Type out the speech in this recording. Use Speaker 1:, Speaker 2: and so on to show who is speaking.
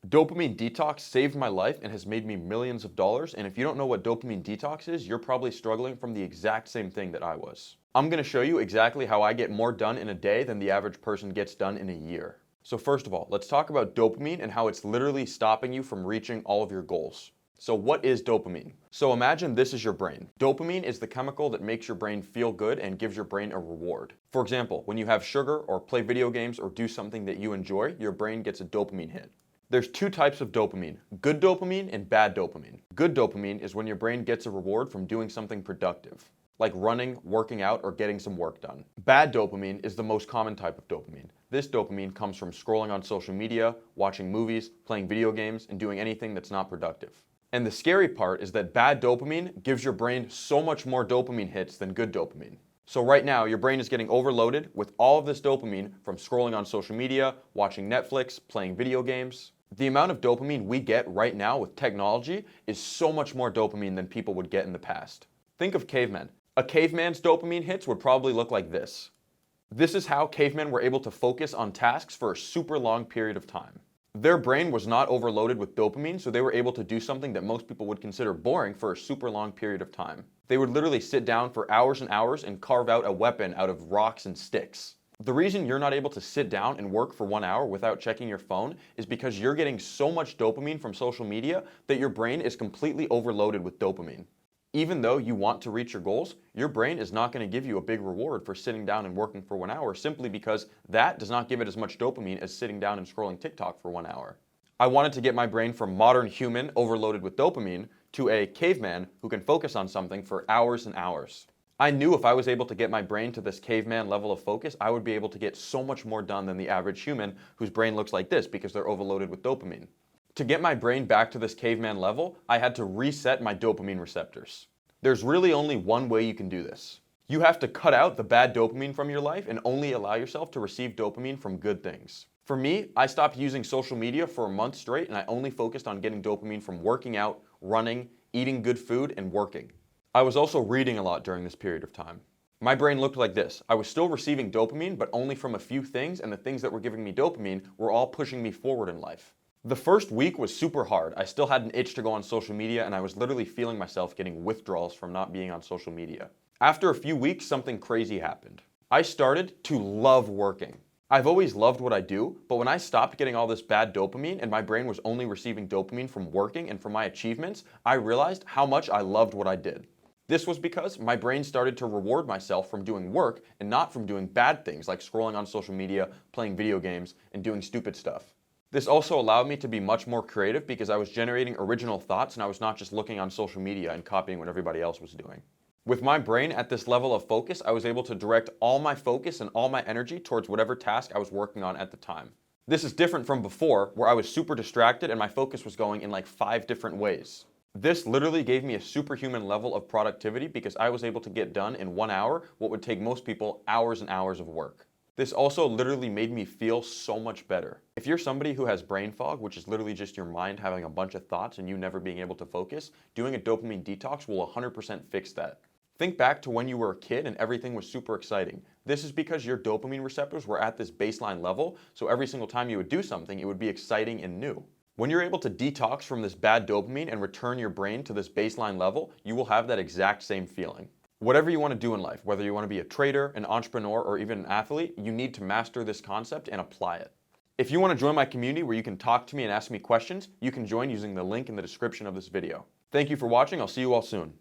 Speaker 1: Dopamine Detox saved my life and has made me millions of dollars, and if you don't know what dopamine detox is, you're probably struggling from the exact same thing that I was. I'm going to show you exactly how I get more done in a day than the average person gets done in a year. So first of all, let's talk about dopamine and how it's literally stopping you from reaching all of your goals. So what is dopamine? So imagine this is your brain. Dopamine is the chemical that makes your brain feel good and gives your brain a reward. For example, when you have sugar or play video games or do something that you enjoy, your brain gets a dopamine hit. There's two types of dopamine, good dopamine and bad dopamine. Good dopamine is when your brain gets a reward from doing something productive, like running, working out, or getting some work done. Bad dopamine is the most common type of dopamine. This dopamine comes from scrolling on social media, watching movies, playing video games, and doing anything that's not productive. And the scary part is that bad dopamine gives your brain so much more dopamine hits than good dopamine. So right now, your brain is getting overloaded with all of this dopamine from scrolling on social media, watching Netflix, playing video games. The amount of dopamine we get right now with technology is so much more dopamine than people would get in the past. Think of cavemen. A caveman's dopamine hits would probably look like this. This is how cavemen were able to focus on tasks for a super long period of time. Their brain was not overloaded with dopamine, so they were able to do something that most people would consider boring for a super long period of time. They would literally sit down for hours and hours and carve out a weapon out of rocks and sticks. The reason you're not able to sit down and work for 1 hour without checking your phone is because you're getting so much dopamine from social media that your brain is completely overloaded with dopamine. Even though you want to reach your goals, your brain is not going to give you a big reward for sitting down and working for 1 hour simply because that does not give it as much dopamine as sitting down and scrolling TikTok for 1 hour. I wanted to get my brain from modern human overloaded with dopamine to a caveman who can focus on something for hours and hours. I knew if I was able to get my brain to this caveman level of focus, I would be able to get so much more done than the average human whose brain looks like this because they're overloaded with dopamine. To get my brain back to this caveman level, I had to reset my dopamine receptors. There's really only one way you can do this. You have to cut out the bad dopamine from your life and only allow yourself to receive dopamine from good things. For me, I stopped using social media for a month straight and I only focused on getting dopamine from working out, running, eating good food, and working. I was also reading a lot during this period of time. My brain looked like this. I was still receiving dopamine, but only from a few things, and the things that were giving me dopamine were all pushing me forward in life. The first week was super hard. I still had an itch to go on social media, and I was literally feeling myself getting withdrawals from not being on social media. After a few weeks, something crazy happened. I started to love working. I've always loved what I do, but when I stopped getting all this bad dopamine and my brain was only receiving dopamine from working and from my achievements, I realized how much I loved what I did. This was because my brain started to reward myself from doing work and not from doing bad things like scrolling on social media, playing video games, and doing stupid stuff. This also allowed me to be much more creative because I was generating original thoughts and I was not just looking on social media and copying what everybody else was doing. With my brain at this level of focus, I was able to direct all my focus and all my energy towards whatever task I was working on at the time. This is different from before, where I was super distracted and my focus was going in like 5 different ways. This literally gave me a superhuman level of productivity because I was able to get done in 1 hour what would take most people hours and hours of work. This also literally made me feel so much better. If you're somebody who has brain fog, which is literally just your mind having a bunch of thoughts and you never being able to focus, doing a dopamine detox will 100% fix that. Think back to when you were a kid and everything was super exciting. This is because your dopamine receptors were at this baseline level, so every single time you would do something, it would be exciting and new. When you're able to detox from this bad dopamine and return your brain to this baseline level, you will have that exact same feeling. Whatever you want to do in life, whether you want to be a trader, an entrepreneur, or even an athlete, you need to master this concept and apply it. If you want to join my community where you can talk to me and ask me questions, you can join using the link in the description of this video. Thank you for watching. I'll see you all soon.